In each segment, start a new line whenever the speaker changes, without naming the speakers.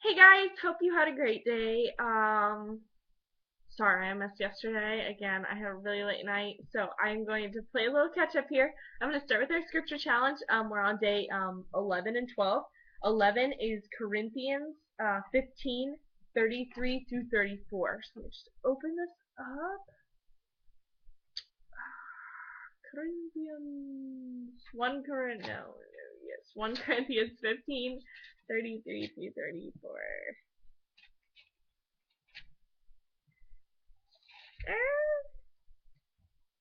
Hey guys, hope you had a great day. Sorry I missed yesterday. Again, I had a really late night, so I'm going to play a little catch up here. I'm going to start with our scripture challenge. We're on day 11 and 12. 11 is Corinthians 15:33 through 34. So let me just open this up. Corinthians 1 Corinthians no, yes, 1 Corinthians 15:33 through 34.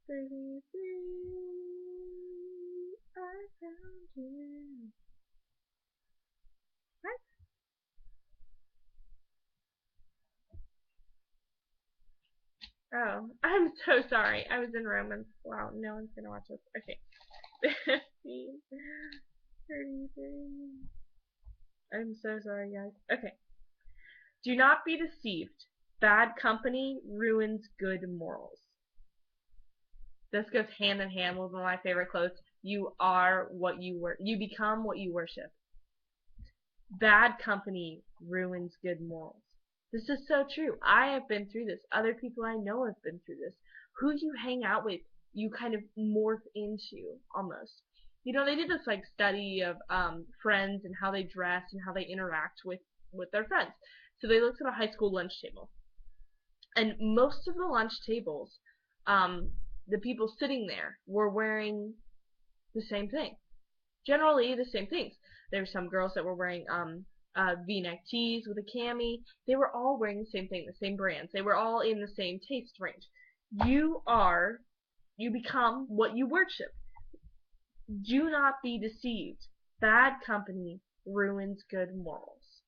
33, I found you. What? Oh, I'm so sorry. I was in Romans. Wow, no one's gonna watch this. Okay. 15, 33. I'm so sorry, guys. Okay. Do not be deceived. Bad company ruins good morals. This goes hand in hand with one of my favorite quotes. You are what you were. You become what you worship. Bad company ruins good morals. This is so true. I have been through this. Other people I know have been through this. Who you hang out with, you kind of morph into almost. They did this like study of friends and how they dress and how they interact with their friends. So they looked at a high school lunch table, and most of the lunch tables, the people sitting there were wearing the same thing. Generally the same things. There were some girls that were wearing V-neck tees with a cami. They were all wearing the same thing, the same brands. They were all in the same taste range. You become what you worship. Do not be deceived. Bad company ruins good morals.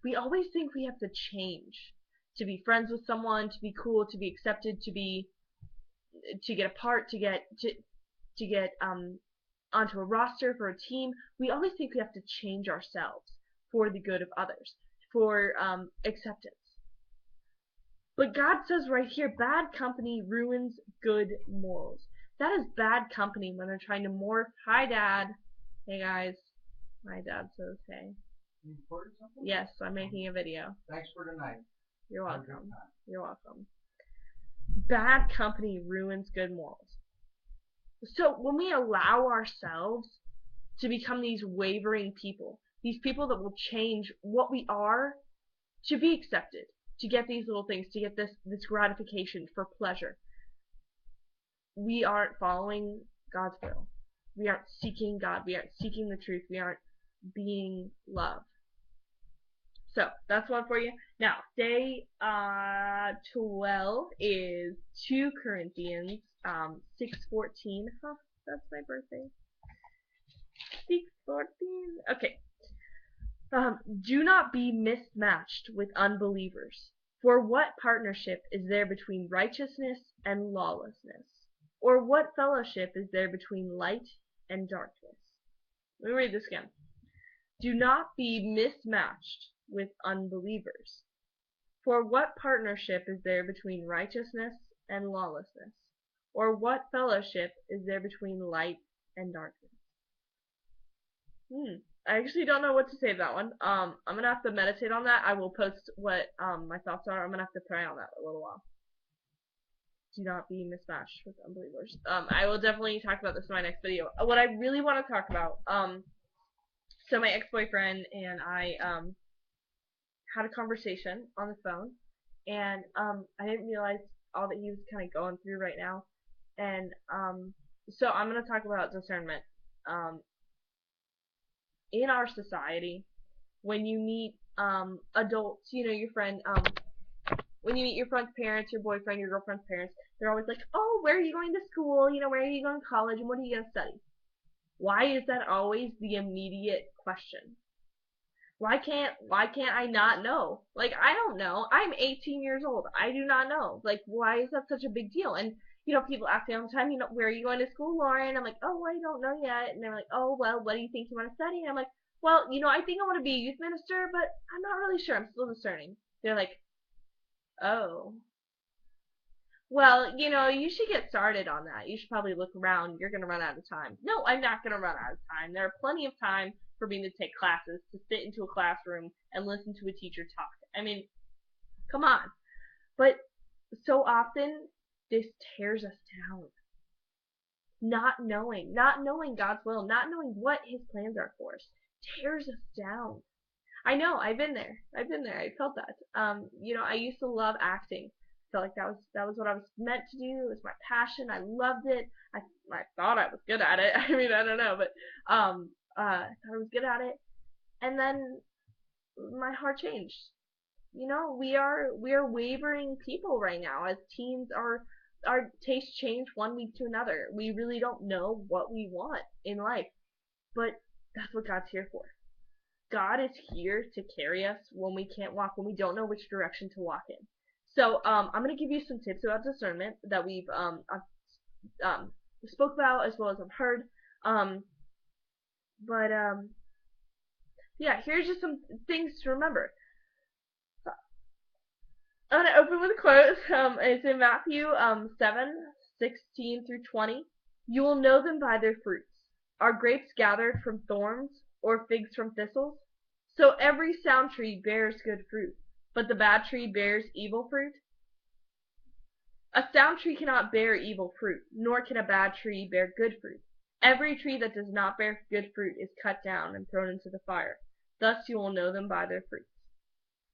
We always think we have to change to be friends with someone, to be cool, to be accepted, to get a part, to get onto a roster for a team. We always think we have to change ourselves for the good of others, for acceptance. But God says right here, bad company ruins good morals. That is bad company when they're trying to morph. Hi, Dad. Hey, guys. My dad says hey.
You recorded something?
Yes, I'm making a video.
Thanks for tonight.
You're welcome. You're welcome. Bad company ruins good morals. So when we allow ourselves to become these wavering people, these people that will change what we are to be accepted, to get these little things, to get this gratification for pleasure, we aren't following God's will. We aren't seeking God. We aren't seeking the truth. We aren't being love. So that's one for you. Now, day 12 is 2 Corinthians 6:14. Huh, that's my birthday. 6:14. Okay. Do not be mismatched with unbelievers. For what partnership is there between righteousness and lawlessness? Or what fellowship is there between light and darkness? Let me read this again. Do not be mismatched with unbelievers. For what partnership is there between righteousness and lawlessness? Or what fellowship is there between light and darkness? I actually don't know what to say to that one. I'm gonna have to meditate on that. I will post what my thoughts are. I'm gonna have to pray on that a little while. Do not be mismatched with unbelievers. I will definitely talk about this in my next video. What I really want to talk about, so my ex-boyfriend and I had a conversation on the phone, and I didn't realize all that he was kind of going through right now, and so I'm gonna talk about discernment. In our society, when you meet adults, your friend, when you meet your friend's parents, your boyfriend, your girlfriend's parents, they're always like, oh, where are you going to school? Where are you going to college, and what are you going to study? Why is that always the immediate question? Why can't I not know? Like, I don't know. I'm 18 years old. I do not know. Like, why is that such a big deal? And people ask me all the time, where are you going to school, Lauren? I'm like, oh, I don't know yet. And they're like, oh, well, what do you think you want to study? And I'm like, well, I think I want to be a youth minister, but I'm not really sure. I'm still discerning. They're like, oh. Well, you should get started on that. You should probably look around. You're going to run out of time. No, I'm not going to run out of time. There are plenty of time for me to take classes, to sit into a classroom and listen to a teacher talk. I mean, come on. But so often this tears us down. Not knowing God's will, not knowing what his plans are for us, tears us down. I know, I've been there. I felt that. I used to love acting. Felt like that was what I was meant to do. It was my passion. I loved it. I thought I was good at it. I mean, I don't know, but I thought I was good at it. And then my heart changed. We are wavering people right now as teens. Our tastes change one week to another. We really don't know what we want in life, but that's what God's here for. God is here to carry us when we can't walk, when we don't know which direction to walk in. So I'm gonna give you some tips about discernment that I've spoke about as well as I've heard. Um, but yeah, here's just some things to remember. I'm gonna open with a quote. It's in Matthew 7:16 through 20. You will know them by their fruits. Are grapes gathered from thorns, or figs from thistles? So every sound tree bears good fruit, but the bad tree bears evil fruit. A sound tree cannot bear evil fruit, nor can a bad tree bear good fruit. Every tree that does not bear good fruit is cut down and thrown into the fire. Thus you will know them by their fruits.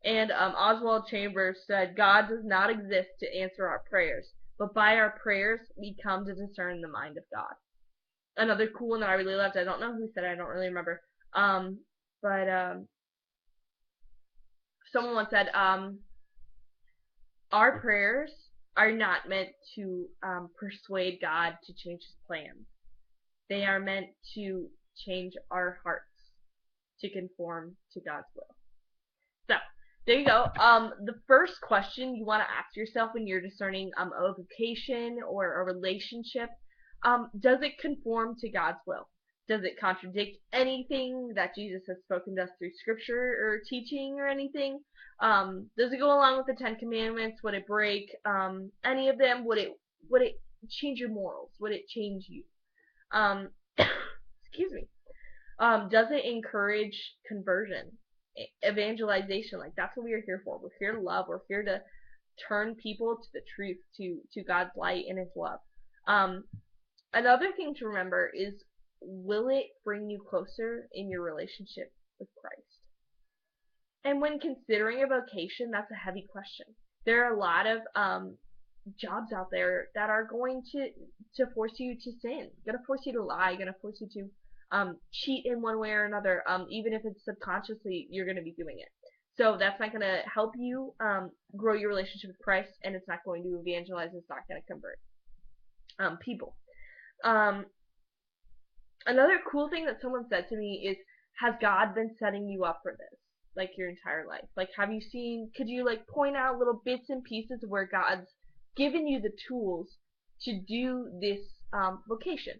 And Oswald Chambers said, God does not exist to answer our prayers, but by our prayers we come to discern the mind of God. Another cool one that I really loved, I don't know who said it, I don't really remember, but someone once said, our prayers are not meant to persuade God to change his plans. They are meant to change our hearts to conform to God's will. So, there you go. The first question you want to ask yourself when you're discerning a vocation or a relationship, does it conform to God's will? Does it contradict anything that Jesus has spoken to us through scripture or teaching or anything? Does it go along with the Ten Commandments? Would it break any of them? Would it change your morals? Would it change you? Excuse me. Does it encourage conversion? Evangelization, like that's what we are here for. We're here to love. We're here to turn people to the truth, to God's light and his love. Another thing to remember is, will it bring you closer in your relationship with Christ? And when considering a vocation, that's a heavy question. There are a lot of jobs out there that are going to force you to sin, going to force you to lie, going to force you to cheat in one way or another, even if it's subconsciously, you're going to be doing it. So that's not going to help you grow your relationship with Christ, and it's not going to evangelize, it's not going to convert people. Another cool thing that someone said to me is, has God been setting you up for this, like your entire life? Like, could you like point out little bits and pieces of where God's given you the tools to do this vocation?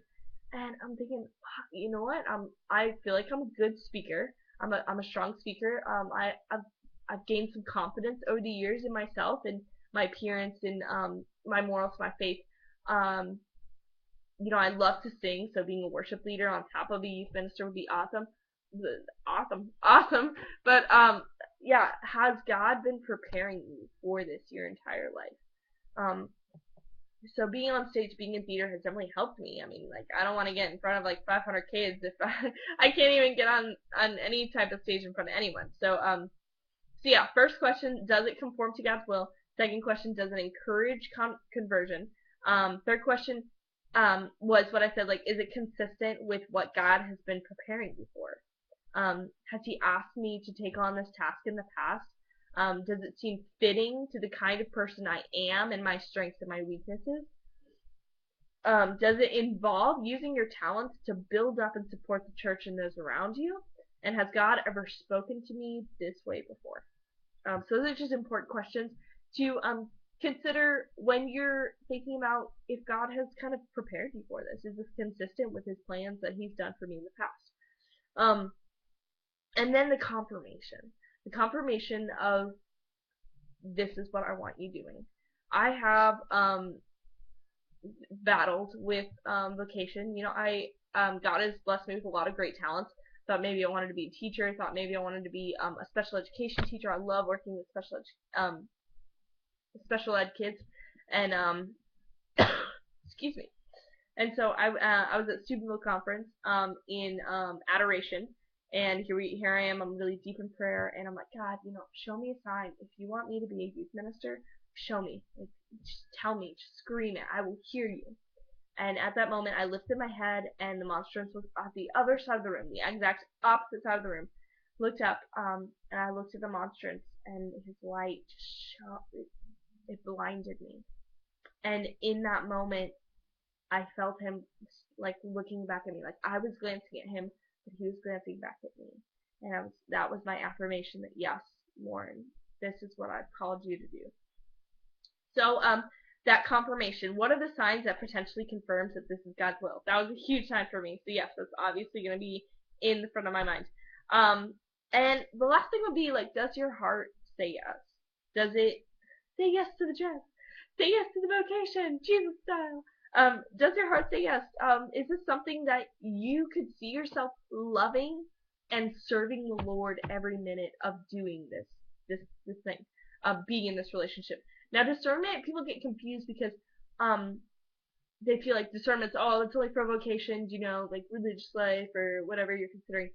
And I'm thinking, wow, you know what? I feel like I'm a good speaker. I'm a strong speaker. I've gained some confidence over the years in myself and my appearance and my morals, my faith. I love to sing, so being a worship leader on top of a youth minister would be awesome. Awesome. But yeah, has God been preparing you for this your entire life? So being on stage, being in theater has definitely helped me. I mean, like, I don't want to get in front of like 500 kids if I can't even get on any type of stage in front of anyone. So yeah, first question, does it conform to God's will? Second question, does it encourage conversion? Third question was what I said, like, is it consistent with what God has been preparing you for? Has he asked me to take on this task in the past? Does it seem fitting to the kind of person I am and my strengths and my weaknesses? Does it involve using your talents to build up and support the church and those around you? And has God ever spoken to me this way before? So those are just important questions to consider when you're thinking about if God has kind of prepared you for this. Is this consistent with his plans that he's done for me in the past? And then the confirmation. The confirmation of, this is what I want you doing. I have battled with vocation. God has blessed me with a lot of great talents, Thought maybe I wanted to be a teacher. Thought maybe I wanted to be a special education teacher. I love working with special ed kids, and excuse me. And so I was at Steubenville conference in adoration, and here I am. I'm really deep in prayer, and I'm like, God, show me a sign. If you want me to be a youth minister, show me. Like, just tell me. Just scream it. I will hear you. And at that moment, I lifted my head, and the monstrance was at the other side of the room, the exact opposite side of the room. Looked up, and I looked at the monstrance, and his light it blinded me. And in that moment, I felt him like looking back at me, like I was glancing at him, but he was glancing back at me. And that was my affirmation that yes, Lauren, this is what I've called you to do. So, that confirmation. What are the signs that potentially confirms that this is God's will? That was a huge sign for me. So yes, that's obviously going to be in the front of my mind. And the last thing would be like, does your heart say yes? Does it say yes to the dress? Say yes to the vocation, Jesus style. Does your heart say yes? Is this something that you could see yourself loving and serving the Lord every minute of doing this thing, being in this relationship? Now, discernment, people get confused because they feel like discernment's, it's only for vocations, like religious life or whatever you're considering.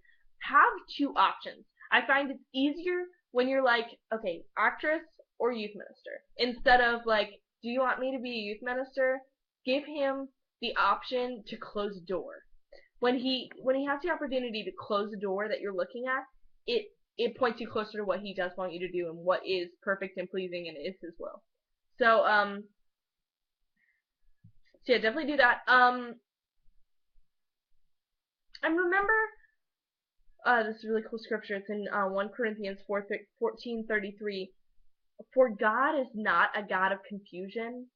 Have two options. I find it's easier when you're like, okay, actress or youth minister. Instead of like, do you want me to be a youth minister? Give him the option to close the door. When he has the opportunity to close the door that you're looking at, it points you closer to what he does want you to do and what is perfect and pleasing and is his will. So yeah, definitely do that. And remember, this is a really cool scripture. It's in 1 Corinthians 14:33. For God is not a God of confusion,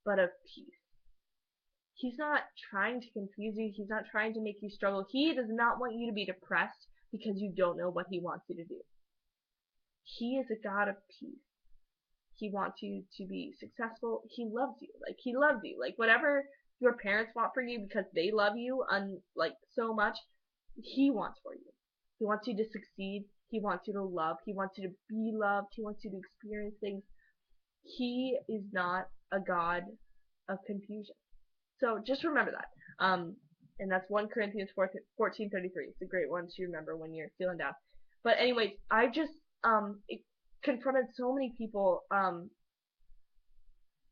but of peace. He's not trying to confuse you. He's not trying to make you struggle. He does not want you to be depressed because you don't know what he wants you to do. He is a God of peace. He wants you to be successful. He loves you. He loves you. Whatever your parents want for you because they love you so much, he wants for you. He wants you to succeed. He wants you to love. He wants you to be loved. He wants you to experience things. He is not a God of confusion. So just remember that. And that's 1 Corinthians 14:33. It's a great one to remember when you're feeling down. But anyways, I just confronted so many people.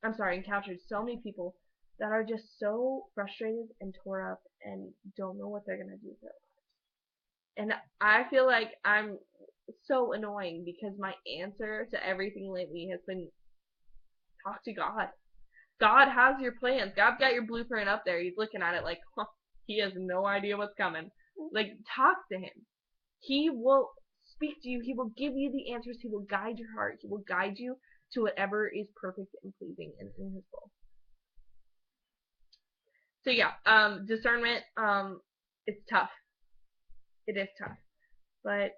Encountered so many people that are just so frustrated and tore up and don't know what they're gonna do with their lives. And I feel like I'm so annoying because my answer to everything lately has been talk to God. God has your plans. God's got your blueprint up there. He's looking at it like, he has no idea what's coming. Talk to him. He will speak to you. He will give you the answers. He will guide your heart. He will guide you to whatever is perfect and pleasing in his will. So yeah, discernment, it's tough. It is tough. But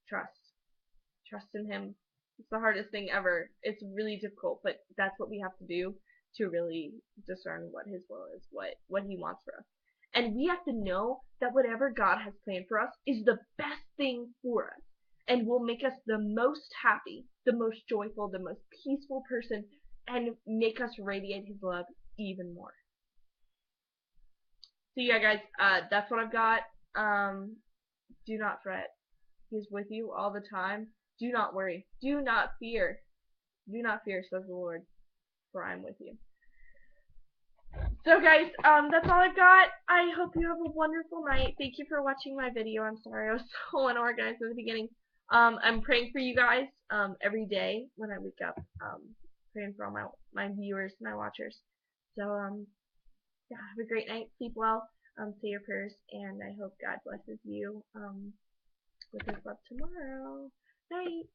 trust in him. It's the hardest thing ever. It's really difficult, but that's what we have to do to really discern what his will is, what he wants for us. And we have to know that whatever God has planned for us is the best thing for us and will make us the most happy, the most joyful, the most peaceful person, and make us radiate his love even more. So yeah, guys, that's what I've got. Do not fret. He's with you all the time. Do not worry. Do not fear. Do not fear, says the Lord, for I am with you. So guys, that's all I've got. I hope you have a wonderful night. Thank you for watching my video. I'm sorry I was so unorganized in the beginning. I'm praying for you guys every day when I wake up. Praying for all my viewers, my watchers. So yeah, have a great night. Sleep well. Say your prayers, and I hope God blesses you with his love tomorrow. Night.